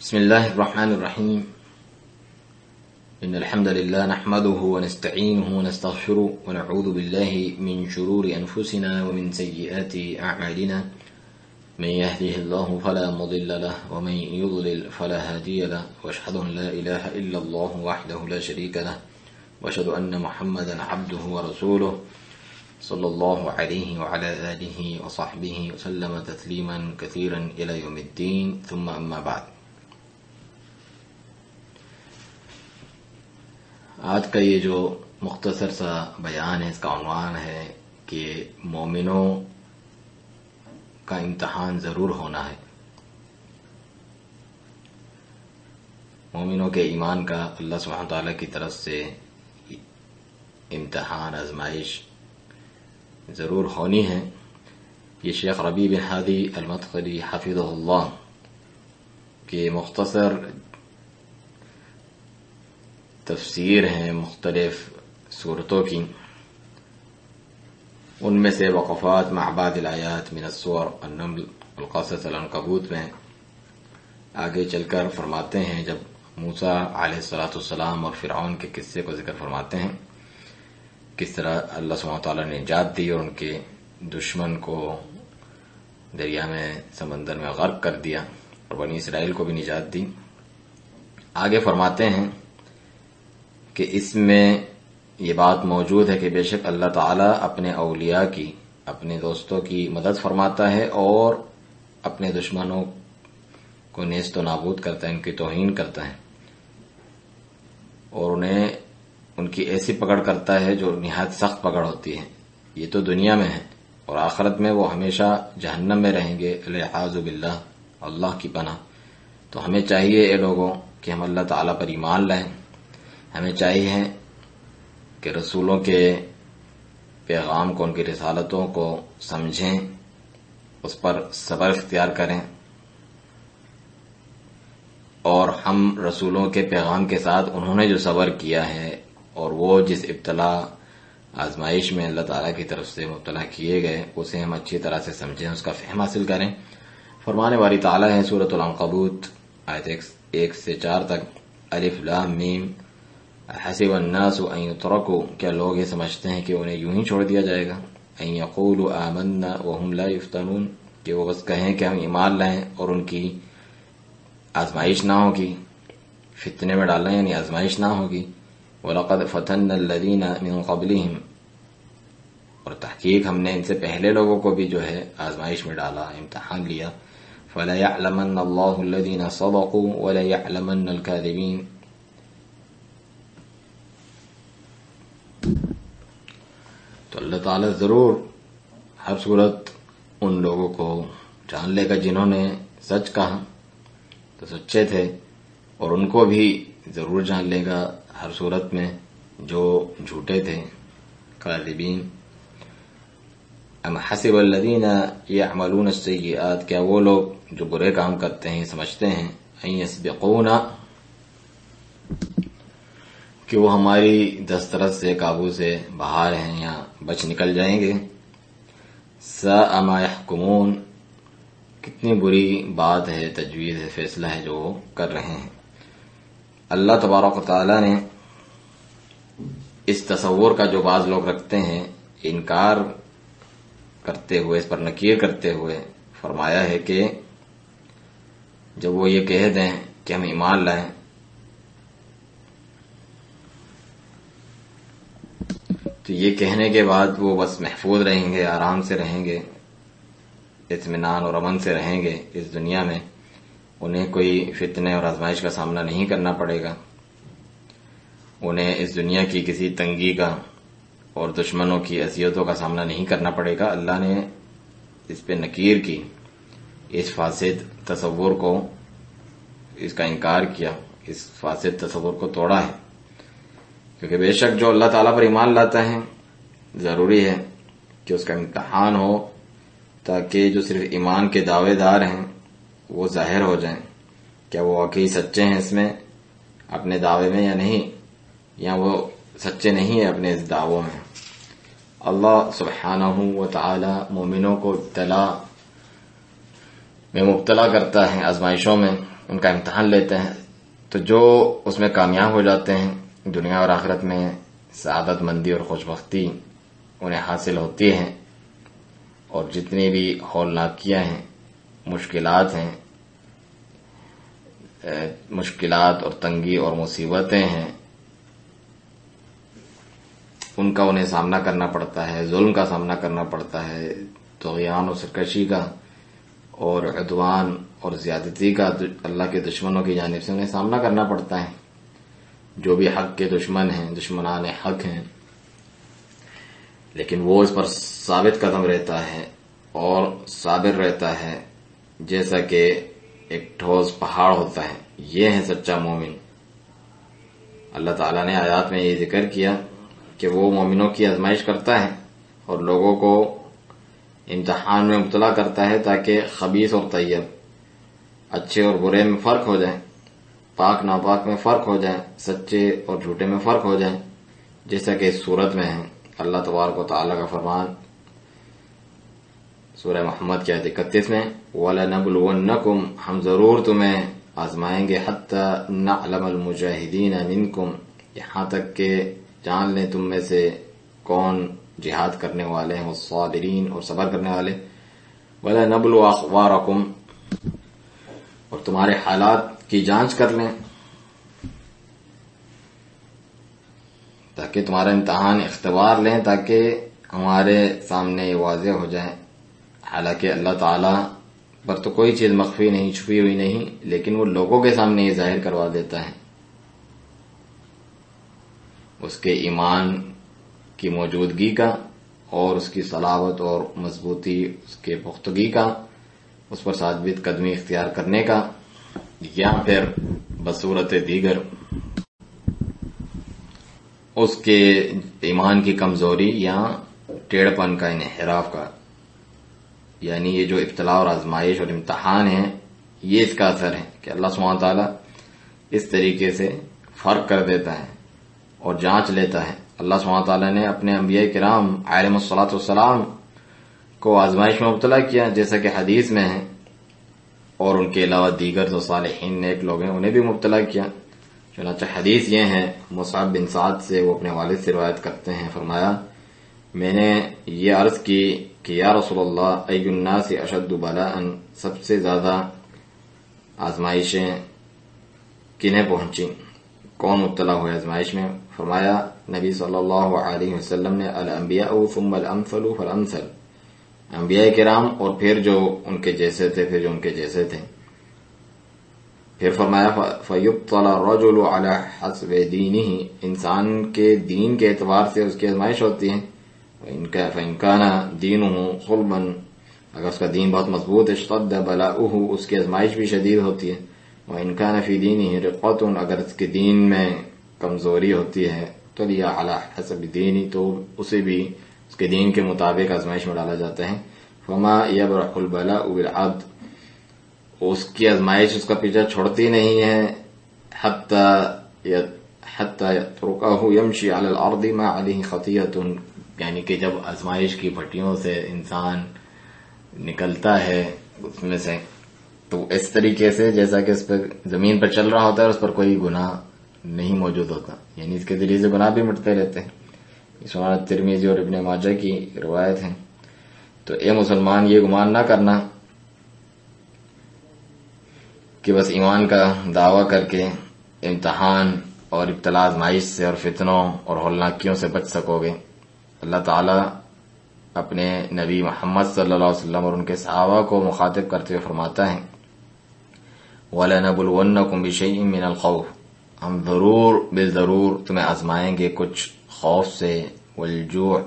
بسم الله الرحمن الرحيم. إن الحمد لله نحمده ونستعينه ونستغفره ونعوذ بالله من شرور أنفسنا ومن سيئات أعمالنا. من يهده الله فلا مضل له ومن يضلل فلا هادي له، وأشهد أن لا إله إلا الله وحده لا شريك له، وأشهد أن محمدا عبده ورسوله صلى الله عليه وعلى آله وصحبه وسلم تسليما كثيرا إلى يوم الدين، ثم أما بعد. آج کا یہ جو مختصر سا بیان ہے، اس کا عنوان ہے کہ مومنوں کا امتحان ضرور ہونا ہے. مومنوں کے ایمان کا اللہ سبحانہ تعالیٰ کی طرف سے امتحان، آزمائش ضرور ہونی ہے. یہ شیخ ربیع بن ہادی المدخلی حفظہ اللہ کے مختصر تفسیر ہیں مختلف صورتوں کی، ان میں سے وقفات مع بعض الآیات من السور النمل القصص العنکبوت میں آگے چل کر فرماتے ہیں، جب موسیٰ علیہ السلام اور فرعون کے قصے کو ذکر فرماتے ہیں، کس طرح اللہ سبحانہ تعالیٰ نے نجات دی اور ان کے دشمن کو دریا میں سمندر میں غرق کر دیا اور بنی اسرائیل کو بھی نجات دی. آگے فرماتے ہیں کہ اس میں یہ بات موجود ہے کہ بے شک اللہ تعالیٰ اپنے اولیاء کی، اپنے دوستوں کی مدد فرماتا ہے اور اپنے دشمنوں کو نیست و نابود کرتا ہے، ان کی توہین کرتا ہے اور انہیں ان کی ایسی پکڑ کرتا ہے جو نہایت سخت پکڑ ہوتی ہے. یہ تو دنیا میں ہے اور آخرت میں وہ ہمیشہ جہنم میں رہیں گے، العیاذ باللہ، اللہ کی پناہ. تو ہمیں چاہیے اے لوگوں کہ ہم اللہ تعالیٰ پر ایمان لائیں. ہمیں چاہیے کہ رسولوں کے پیغام کو، ان کی رسالتوں کو سمجھیں، اس پر صبر اختیار کریں، اور ہم رسولوں کے پیغام کے ساتھ انہوں نے جو صبر کیا ہے اور وہ جس ابتلا آزمائش میں اللہ تعالیٰ کی طرف سے مبتلا کیے گئے، اسے ہم اچھی طرح سے سمجھیں، اس کا فہم حاصل کریں. فرمانے والی تعالیٰ ہے سورۃ العنکبوت آیت 1 سے 4 تک، الف لام میم حسب الناس ان یترکوا، کیا لوگ یہ سمجھتے ہیں کہ انہیں یوں ہی چھوڑ دیا جائے گا، ان یقولوا آمنا وهم لا یفتنون، کہ وہ بس کہیں کہ ہم ایمان لائیں اور ان کی آزمائش نہ ہوگی، فتنے میں ڈالنا یعنی آزمائش نہ ہوگی. وَلَقَدْ فَتَنَّ الَّذِينَ مِن قَبْلِهِمْ، اور تحقیق ہم نے ان سے پہلے لوگوں کو بھی جو ہے آزمائش میں ڈالا، امتحان لیا. فَلَيَعْلَمَنَّ اللَّهُ الَّذِينَ صَدَقُوا وَلَيَعْلَمَنَّ الْكَاذِبِينَ. تو اللہ تعالیٰ ضرور ہر صورت ان لوگوں کو جان لے گا جنہوں نے سچ کہا تو سچے تھے، اور ان کو بھی ضرور جان لے گا ہر صورت میں جو جھوٹے تھے، کاذبین. ام حسب الذین یعملون السیئات، کیا وہ لوگ جو برے کام کرتے ہیں سمجھتے ہیں ان یسبقونا، کہ وہ ہماری دسترس سے، قابو سے باہر ہیں یا بچ نکل جائیں گے. ساء ما یحکمون، کتنی بری بات ہے، تجویز ہے، فیصلہ ہے جو وہ کر رہے ہیں. اللہ تبارک و تعالیٰ نے اس تصور کا جو بعض لوگ رکھتے ہیں، انکار کرتے ہوئے، اس پر نکیر کرتے ہوئے فرمایا ہے کہ جب وہ یہ کہہ دیں کہ ہم ایمان لائیں تو یہ کہنے کے بعد وہ بس محفوظ رہیں گے، آرام سے رہیں گے، اطمینان اور امن سے رہیں گے اس دنیا میں. انہیں کوئی فتنے اور آزمائش کا سامنا نہیں کرنا پڑے گا، انہیں اس دنیا کی کسی تنگی کا اور دشمنوں کی اذیتوں کا سامنا نہیں کرنا پڑے گا. اللہ نے اس پہ نکیر کی، اس فاسد تصور کو، اس کا انکار کیا، اس فاسد تصور کو توڑا ہے. کیونکہ بے شک جو اللہ تعالیٰ پر ایمان لاتا ہے ضروری ہے کہ اس کا امتحان ہو، تاکہ جو صرف ایمان کے دعوے دار ہیں وہ ظاہر ہو جائیں، کیا وہ واقعی سچے ہیں اس میں اپنے دعوے میں یا نہیں، یا وہ سچے نہیں ہیں اپنے اس دعووں میں. اللہ سبحانہ و تعالی مومنوں کو ابتلا میں مبتلا کرتا ہے، آزمائشوں میں، ان کا امتحان لیتے ہیں، تو جو اس میں کامیاب ہو جاتے ہیں دنیا اور آخرت میں سعادت مندی اور خوشبختی انہیں حاصل ہوتی ہے، اور جتنی بھی ہولناکیاں ہیں، مشکلات ہیں، مشکلات اور تنگی اور مصیبتیں ہیں، ان کا انہیں سامنا کرنا پڑتا ہے، ظلم کا سامنا کرنا پڑتا ہے، طغیان اور سرکشی کا اور عدوان اور زیادتی کا اللہ کے دشمنوں کی جانب سے انہیں سامنا کرنا پڑتا ہے، جو بھی حق کے دشمن ہیں، دشمنان حق ہیں، لیکن وہ اس پر ثابت قدم رہتا ہے اور صابر رہتا ہے جیسا کہ ایک ٹھوس پہاڑ ہوتا ہے۔ یہ ہے سچا مومن۔ اللہ تعالیٰ نے آیات میں یہ ذکر کیا کہ وہ مومنوں کی آزمائش کرتا ہے اور لوگوں کو امتحان میں مبتلا کرتا ہے تاکہ خبیث اور طیب، اچھے اور برے میں فرق ہو جائے، پاک ناپاک میں فرق ہو جائے، سچے اور جھوٹے میں فرق ہو جائے، جیسا کہ اس صورت میں ہے۔ اللہ تبارک و تعالیٰ کا فرمان سورہ محمد کی آیت 31 میں وَلَنَبْلُوَنَّكُمْ، ہم ضرور تمہیں آزمائیں گے، حَتَّى نَعْلَمَ الْمُجَاهِدِينَ مِنْكُمْ، یہاں تک کہ جان لیں تم میں سے کون جہاد کرنے والے ہیں، والصابرین، اور صبر کرنے والے، وَلَنَبْلُوَ أَخْبَارَكُمْ، اور تمہارے حالات کی جانچ کر لیں تاکہ تمہارا امتحان اختبار لیں، تاکہ ہمارے سامنے یہ واضح ہو جائے۔ حالانکہ اللہ تعالیٰ پر تو کوئی چیز مخفی نہیں، چھپی ہوئی نہیں، لیکن وہ لوگوں کے سامنے یہ ظاہر کروا دیتا ہے، اس کے ایمان کی موجودگی کا اور اس کی صلابت اور مضبوطی، اس کے پختگی کا، اس پر ثابت قدمی اختیار کرنے کا، یا پھر بصورت دیگر اس کے ایمان کی کمزوری یا ٹیڑھ پن کا، انحراف کا۔ یعنی یہ جو ابتلا اور آزمائش اور امتحان ہے، یہ اس کا اثر ہے کہ اللہ سبحانہ وتعالیٰ اس طریقے سے فرق کر دیتا ہے اور جانچ لیتا ہے۔ اللہ سبحانہ وتعالیٰ نے اپنے انبیاء کرام علیہم الصلاۃ والسلام کو آزمائش میں مبتلا کیا، جیسا کہ حدیث میں ہے، اور ان کے علاوہ دیگر جو صالحین نیک لوگ ہیں انہیں بھی مبتلا کیا۔ چنانچہ حدیث یہ ہے، مصعب بن سعد سے، وہ اپنے والد سے روایت کرتے ہیں، فرمایا میں نے یہ عرض کی کہ یا رسول اللہ، ای الناس اشد بلاء، سب سے زیادہ آزمائشیں کنہیں پہنچی، کون مبتلا ہوئے آزمائش میں؟ فرمایا نبی صلی اللہ علیہ وسلم نے الانبیاء ثم الامثل فالامثل، انبیاء کرام اور پھر جو ان کے جیسے تھے، پھر جو ان کے جیسے تھے۔ پھر فرمایا فَيُبْطَلَ الرَّجُلُ عَلَى حَسْبِ دِينِهِ، انسان کے دین کے اعتبار سے اس کی آزمائش ہوتی ہے۔ فَإِنْ كَانَ دِينُهُ صُلْبًا، اگر اس کا دین بہت مضبوط ہے، اشتد بلاؤہ، اس کی آزمائش بھی شدید ہوتی ہے۔ وَإِنْ كَانَ فِي دِينِهِ رِقَّةٌ، اگر اس کے دین میں کمزوری ہوتی ہے، ابْتُلِيَ عَلَى حَسَبِ دِينِهِ، تو اسے بھی اس کے دین کے مطابق آزمائش میں ڈالا جاتا ہے۔ فَمَا يَبْرَحُ الْبَلَاءُ بِالْعَبْدِ، اس کی آزمائش اس کا پیچھا چھوڑتی نہیں ہے، حتی يتركه يمشي على الارض ما عليه خطيئة، یعنی کہ جب آزمائش کی پھٹیوں سے انسان نکلتا ہے اس میں سے، تو اس طریقے سے جیسا کہ اس پر زمین پر چل رہا ہوتا ہے اور اس پر کوئی گناہ نہیں موجود ہوتا، یعنی اس کے ذریعے سے گناہ بھی مٹتے رہتے ہیں۔ سنن ترمذی اور ابن ماجہ کی روایت ہے۔ تو اے مسلمان، یہ گمان نہ کرنا کہ بس ایمان کا دعویٰ کر کے امتحان اور ابتلا آزمائش سے اور فتنوں اور ہولناکیوں سے بچ سکو گے۔ اللہ تعالیٰ اپنے نبی محمد صلی اللہ علیہ وسلم اور ان کے صحابہ کو مخاطب کرتے ہوئے فرماتا ہے وَلَنَبْلُوَنَّكُمْ بِشَيْءٍ مِّنَ الْخَوْفِ، ہم ضرور تمہیں آزمائیں گے کچھ خوف سے، والجوع،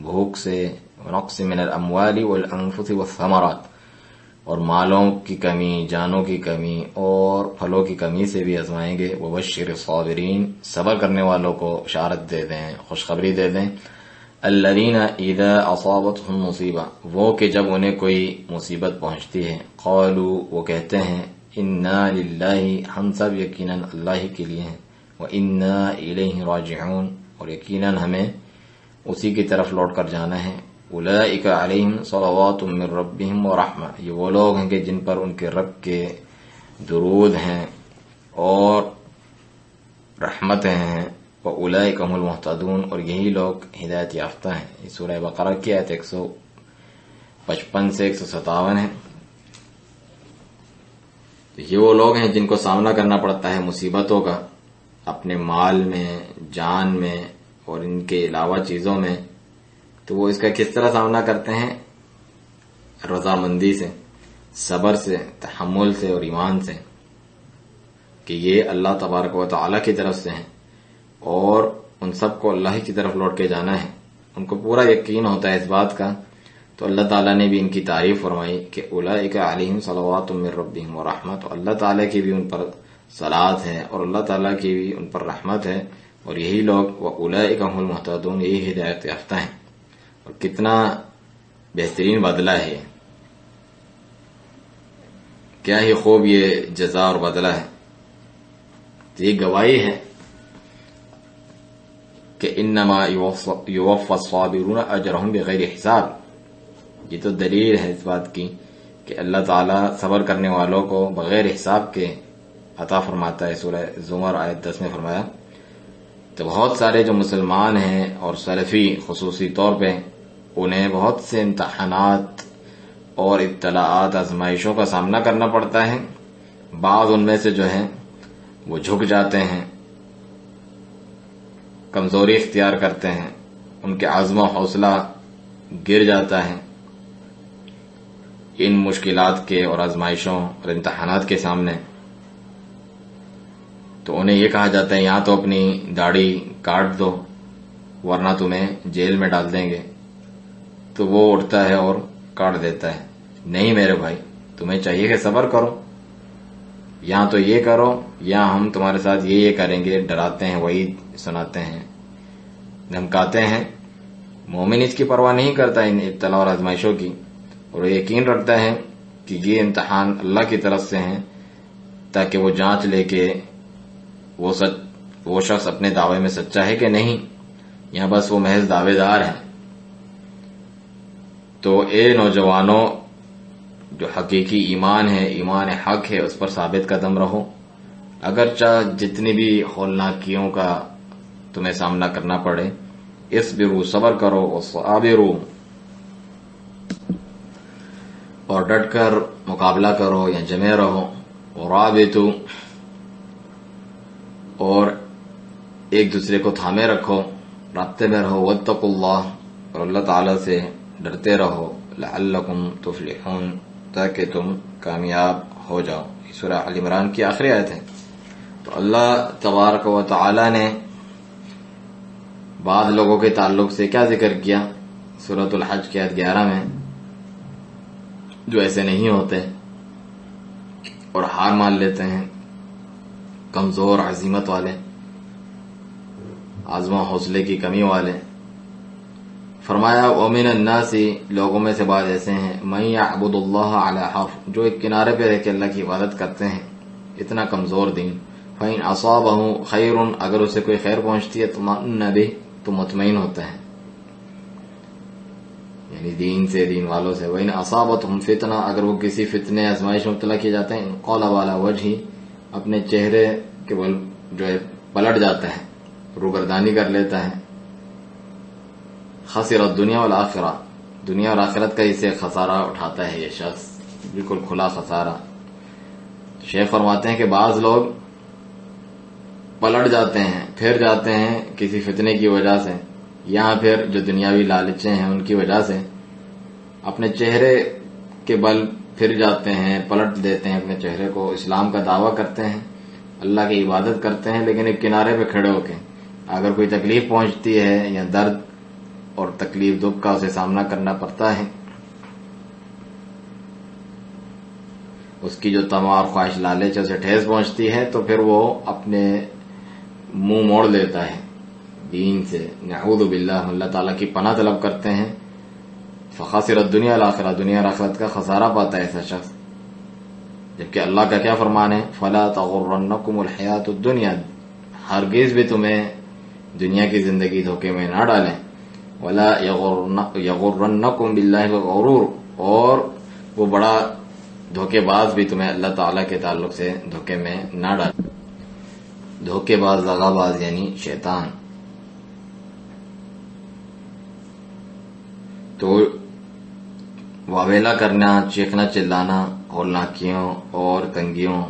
بھوک سے، ونقص من الاموال والانفس والثمرات، اور مالوں کی کمی، جانوں کی کمی اور پھلوں کی کمی سے بھی آزمائیں گے۔ وبشر الصابرین، صبر کرنے والوں کو بشارت دے دیں، خوشخبری دے دیں۔ الذین اذا اصابتهم مصیبہ، وہ کہ جب انہیں کوئی مصیبت پہنچتی ہے، قالوا، وہ کہتے ہیں، انا للہ، ہم سب یقیناً اللہ ہی کے لیے ہیں، وانا الیہ راجعون، اور یقیناً ہمیں اسی کی طرف لوٹ کر جانا ہے۔ اولئک علیہم صلوات من ربہم ورحمہ، یہ وہ لوگ ہیں کہ جن پر ان کے رب کے درود ہیں اور رحمتیں ہیں، وَأُولَئِكَ هُمُ الْمُهْتَدُونَ، اور یہی لوگ ہدایت یافتہ ہیں۔ یہ سورہ بقرہ کی آیت 155 سے 157 ہے۔ تو یہ وہ لوگ ہیں جن کو سامنا کرنا پڑتا ہے مصیبتوں کا اپنے مال میں، جان میں اور ان کے علاوہ چیزوں میں، تو وہ اس کا کس طرح سامنا کرتے ہیں؟ رضامندی سے، صبر سے، تحمل سے اور ایمان سے، کہ یہ اللہ تبارک و تعالی کی طرف سے ہیں اور ان سب کو اللہ کی طرف لوٹ کے جانا ہے۔ ان کو پورا یقین ہوتا ہے اس بات کا، تو اللہ تعالیٰ نے بھی ان کی تعریف فرمائی کہ اولئک علیہم صلوات من ربہم ورحمۃ، اللہ تعالیٰ کی بھی ان پر صلات ہے اور اللہ تعالیٰ کی بھی ان پر رحمت ہے، اور یہی لوگ واولئک هم المہتدون، یہی ہدایت یافتہ ہیں۔ اور کتنا بہترین بدلہ ہے یہ، کیا ہی خوب یہ جزا اور بدلہ ہے۔ تو یہ گواہی ہے کہ انما یوفی الصابرون اجرہم بغیر حساب، یہ تو دلیل ہے اس بات کی کہ اللہ تعالیٰ صبر کرنے والوں کو بغیر حساب کے عطا فرماتا ہے۔ سورہ زمر آیت 10 میں فرمایا۔ تو بہت سارے جو مسلمان ہیں اور سلفی خصوصی طور پہ، انہیں بہت سے امتحانات اور ابتلاءات، آزمائشوں کا سامنا کرنا پڑتا ہے۔ بعض ان میں سے جو ہے وہ جھک جاتے ہیں، کمزوری اختیار کرتے ہیں، ان کے عزم و حوصلہ گر جاتا ہے ان مشکلات کے اور آزمائشوں اور امتحانات کے سامنے۔ تو انہیں یہ کہا جاتا ہے یہاں تو اپنی داڑھی کاٹ دو ورنہ تمہیں جیل میں ڈال دیں گے، تو وہ اٹھتا ہے اور کاٹ دیتا ہے۔ نہیں میرے بھائی، تمہیں چاہیے کہ صبر کرو، یہاں تو یہ کرو، یہاں ہم تمہارے ساتھ یہ کریں گے، ڈراتے ہیں، وعید سناتے ہیں، دھمکاتے ہیں۔ مومن اس کی پرواہ نہیں کرتا ان ابتلا اور آزمائشوں کی، اور وہ یقین رکھتا ہے کہ یہ امتحان اللہ کی طرف سے ہیں تاکہ وہ جانچ لے کہ وہ شخص اپنے دعوے میں سچا ہے کہ نہیں، یہاں بس وہ محض دعوے دار ہیں۔ تو اے نوجوانوں، جو حقیقی ایمان ہے، ایمان حق ہے، اس پر ثابت قدم رہو، اگرچہ جتنی بھی ہولناکیوں کا تمہیں سامنا کرنا پڑے۔ اصبروا، صبر کرو، وصابروا، اور ڈٹ کر مقابلہ کرو یا جمے رہو، ورابطوا، اور ایک دوسرے کو تھامے رکھو، رابطے میں رہو، واتقوا اللہ، اور اللہ تعالی سے ڈرتے رہو، لعلکم تفلحون، تاکہ تم کامیاب ہو جاؤ۔ سورہ آل عمران کی آخری آیت ہے۔ تو اللہ تبارک و تعالی نے بعض لوگوں کے تعلق سے کیا ذکر کیا سورۃ الحج کی آیت 11 میں، جو ایسے نہیں ہوتے اور ہار مان لیتے ہیں، کمزور عزیمت والے، عزم و حوصلے کی کمی والے۔ فرمایا وَمِنَ النَّاسِ، لوگوں میں سے بعض ایسے ہیں، مَن يَعْبُدُ اللَّهَ عَلَى حَرْفٍ، جو ایک کنارے پہ رہ کے اللہ کی عبادت کرتے ہیں، اتنا کمزور دین۔ فَإِنْ أَصَابَهُ خَيْرٌ، اگر اسے کوئی خیر پہنچتی ہے، اطْمَأَنَّ بِهِ، تو مطمئن ہوتا ہے، یعنی دین سے، دین والوں سے۔ وَإِنْ أَصَابَتْهُمْ فِتْنَةٌ، اگر وہ کسی فتنے آزمائش میں مبتلا کیے جاتے ہیں، انقلب علی وجهه، اپنے چہرے کے بل جو ہے پلٹ جاتا ہے، روگردانی کر لیتا ہے۔ خسر الدنیا والآخرہ، دنیا اور آخرت کا اسے خسارہ اٹھاتا ہے یہ شخص، بالکل کھلا خسارہ۔ شیخ فرماتے ہیں کہ بعض لوگ پلٹ جاتے ہیں، پھر جاتے ہیں کسی فتنے کی وجہ سے، یہاں پھر جو دنیاوی لالچیں ہیں ان کی وجہ سے اپنے چہرے کے بل پھر جاتے ہیں، پلٹ دیتے ہیں اپنے چہرے کو، اسلام کا دعویٰ کرتے ہیں، اللہ کی عبادت کرتے ہیں، لیکن ایک کنارے پہ کھڑے ہو کے اگر کوئی تکلیف پہنچتی ہے یا درد اور تکلیف دکھ کا اسے سامنا کرنا پڑتا ہے، اس کی جو طمع اور خواہش لالچ اسے ٹھیس پہنچتی ہے، تو پھر وہ اپنے منہ موڑ لیتا ہے دین سے، نعوذ باللہ، اللہ تعالیٰ کی پناہ طلب کرتے ہیں۔ فخسر الدنیا والآخرہ، دنیا اور آخرت کا خسارہ پاتا ہے ایسا شخص، جبکہ اللہ کا کیا فرمان ہے، فلا تغرنکم الحیات الدنیا، ہرگز بھی تمہیں دنیا کی زندگی دھوکے میں نہ ڈالیں، ولا یغرنکم باللہ الغرور، اور وہ بڑا دھوکے باز بھی تمہیں اللہ تعالیٰ کے تعلق سے دھوکے میں نہ ڈال. دھوکے باز دغا باز یعنی شیطان. تو واویلا کرنا، چیخنا چلانا ہولناکیوں اور تنگیوں،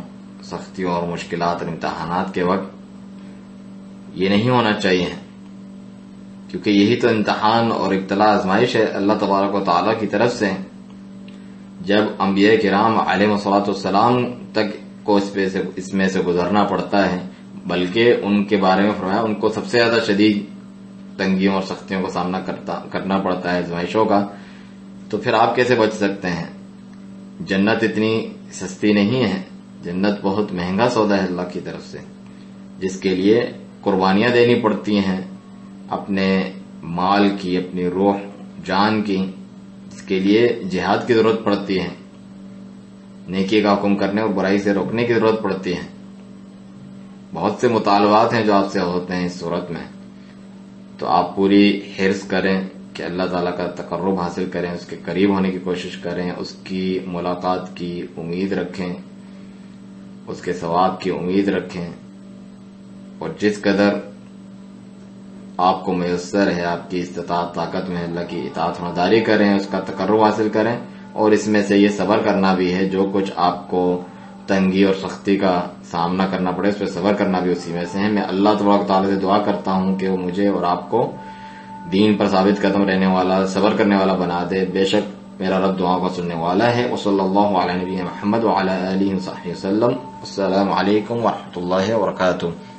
سختیوں اور مشکلات اور امتحانات کے وقت یہ نہیں ہونا چاہیے، کیونکہ یہی تو امتحان اور ابتلا آزمائش ہے اللہ تبارک و تعالیٰ کی طرف سے. جب انبیاء کرام علیہ الصلوۃ والسلام تک کو اس میں سے گزرنا پڑتا ہے، بلکہ ان کے بارے میں فرمایا ان کو سب سے زیادہ شدید تنگیوں اور سختیوں کا سامنا کرنا پڑتا ہے، آزمائشوں کا، تو پھر آپ کیسے بچ سکتے ہیں؟ جنت اتنی سستی نہیں ہے، جنت بہت مہنگا سودا ہے اللہ کی طرف سے، جس کے لیے قربانیاں دینی پڑتی ہیں، اپنے مال کی، اپنی روح جان کی، اس کے لیے جہاد کی ضرورت پڑتی ہے، نیکی کا حکم کرنے اور برائی سے روکنے کی ضرورت پڑتی ہے. بہت سے مطالبات ہیں جو آپ سے ہوتے ہیں اس صورت میں. تو آپ پوری حرص کریں کہ اللہ تعالیٰ کا تقرب حاصل کریں، اس کے قریب ہونے کی کوشش کریں، اس کی ملاقات کی امید رکھیں، اس کے ثواب کی امید رکھیں، اور جس قدر آپ کو میسر ہے، آپ کی استطاعت طاقت میں اللہ کی اطاعت فرمانبرداری کریں، اس کا تقرب حاصل کریں. اور اس میں سے یہ صبر کرنا بھی ہے، جو کچھ آپ کو تنگی اور سختی کا سامنا کرنا پڑے اس پہ صبر کرنا بھی اسی میں سے ہے. میں اللہ تبارک تعالیٰ سے دعا کرتا ہوں کہ وہ مجھے اور آپ کو دین پر ثابت قدم رہنے والا، صبر کرنے والا بنا دے. بے شک میرا رب دعا کو سننے والا ہے. وصلی اللہ علی نبی محمد وعلی آلہ وصحبہ وسلم. السلام علیکم ورحمۃ اللہ وبرکاتہ.